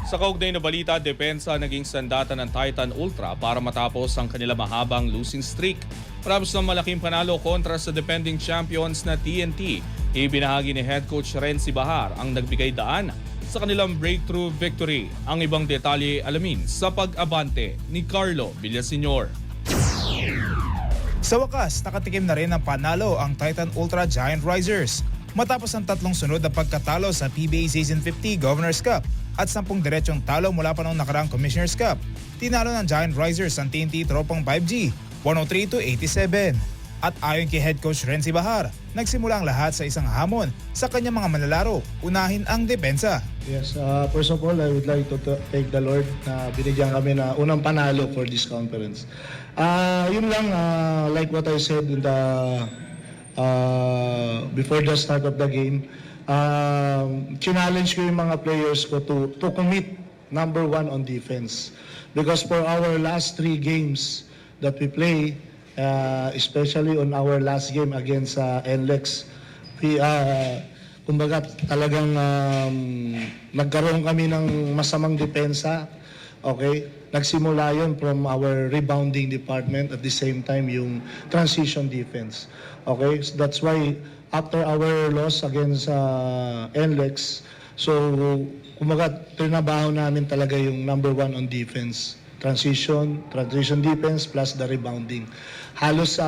Sa kaugnay na balita, depensa naging sandata ng Titan Ultra para matapos ang kanila mahabang losing streak. Matapos ng malaking panalo kontra sa defending champions na TNT, ibinahagi ni head coach Renzi Bahar ang nagbigay daan sa kanilang breakthrough victory. Ang ibang detalye alamin sa pag-abante ni Carlo Villaseñor. Sa wakas, nakatikim na rin ng panalo ang Titan Ultra Giant Risers. Matapos ang tatlong sunod na pagkatalo sa PBA Season 50 Governor's Cup at 10 diretsong talo mula pa noong nakaraang Commissioner's Cup, tinalo ng Giant Risers ang TNT tropang 5G, 103-87. At ayon kay head coach Renzi Bahar, nagsimula ang lahat sa isang hamon sa kanyang mga manlalaro, unahin ang depensa. Yes, first of all, I would like to thank the Lord na binigyan kami na unang panalo for this conference. Yun lang, like what I said in the before the start of the game, challenge ko yung mga players ko to commit number one on defense. Because for our last 3 games that we play, especially on our last game against NLEX, kumbaga talagang nagkaroon kami ng masamang depensa. Okay? Nagsimula yun from our rebounding department, at the same time yung transition defense. Okay? So that's why after our loss against NLEX, so kumbaga trinabaho namin talaga yung number one on defense. Transition defense plus the rebounding. Halos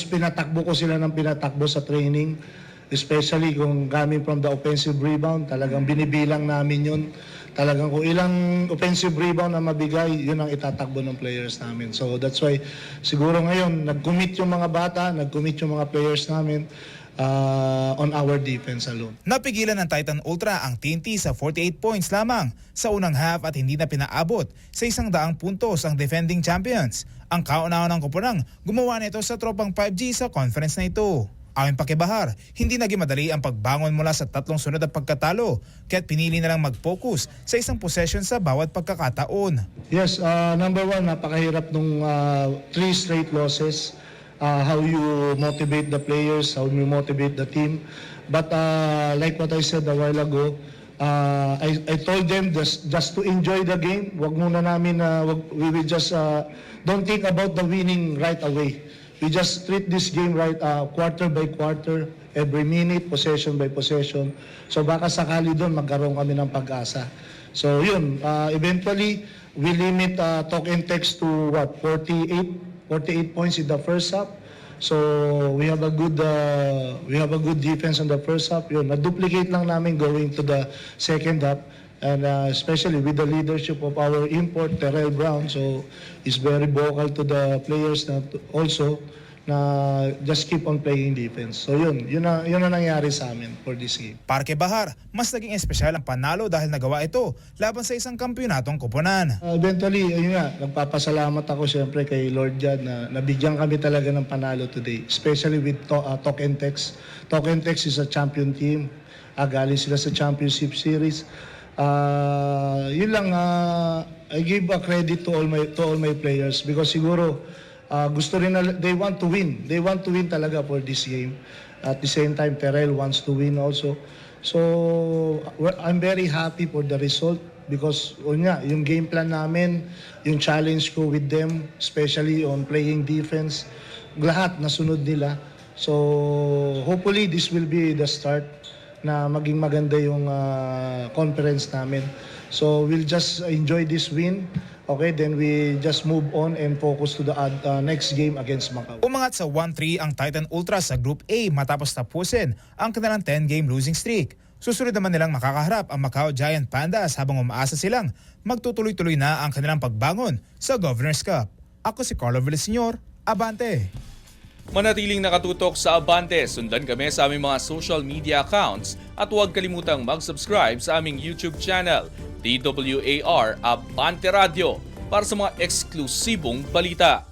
pinatakbo ko sila ng pinatakbo sa training, especially kung coming from the offensive rebound, talagang binibilang namin yun. Talagang kung ilang offensive rebound na mabigay, yun ang itatakbo ng players namin. So that's why siguro ngayon nag-commit yung mga bata, nag-commit yung mga players namin on our defense alone. Napigilan ng Titan Ultra ang TNT sa 48 points lamang sa unang half at hindi na pinaabot sa 100 puntos ang defending champions. Ang kauna-unang ng koponang gumawa nito sa tropang 5G sa conference na ito. Ayon pa kay Bahar, hindi naging madali ang pagbangon mula sa tatlong sunod na pagkatalo, kaya't pinili na lang mag-focus sa isang possession sa bawat pagkakataon. Yes, number one, napakahirap nung 3 straight losses. How you motivate the players, how you motivate the team. But like what I said a while ago, I told them just to enjoy the game. Wag muna namin, we will just don't think about the winning right away. We just treat this game right quarter by quarter, every minute, possession by possession. So baka sakali doon magkaroon kami ng pag-asa. So yun, eventually we limit talk and text to what, 48 points in the first half. So we have a good defense on the first half. Yun, na-duplicate lang namin going to the second half, and especially with the leadership of our import Terrell Brown. So he's very vocal to the players na also na just keep on playing defense. So yun na nangyari sa amin for this game. Para kay Bahar, mas naging espesyal ang panalo dahil nagawa ito laban sa isang kampyonatong koponan. Eventually, ayun nga, nagpapasalamat ako siyempre kay Lord God na nabigyan kami talaga ng panalo today. Especially with Talk and Text. Talk and Text is a champion team. Galing sila sa championship series. Yun lang, I give a credit to all my players because siguro gusto rin na, they want to win. They want to win talaga for this game. At the same time, Terrell wants to win also. So, I'm very happy for the result because yung game plan namin, yung challenge ko with them, especially on playing defense, lahat nasunod nila. So, hopefully this will be the start na maging maganda yung conference namin. So, we'll just enjoy this win. Okay, then we just move on and focus to the next game against Macau. Umangat sa 1-3 ang Titan Ultra sa Group A matapos tapusin ang kanilang 10-game losing streak. Susunod naman nilang makakaharap ang Macau Giant Pandas habang umaasa silang magtutuloy-tuloy na ang kanilang pagbangon sa Governor's Cup. Ako si Carlo Villaseñor, Abante! Manatiling nakatutok sa Abante, sundan kami sa aming mga social media accounts at huwag kalimutang mag-subscribe sa aming YouTube channel, DWAR Abante Radio, para sa mga eksklusibong balita.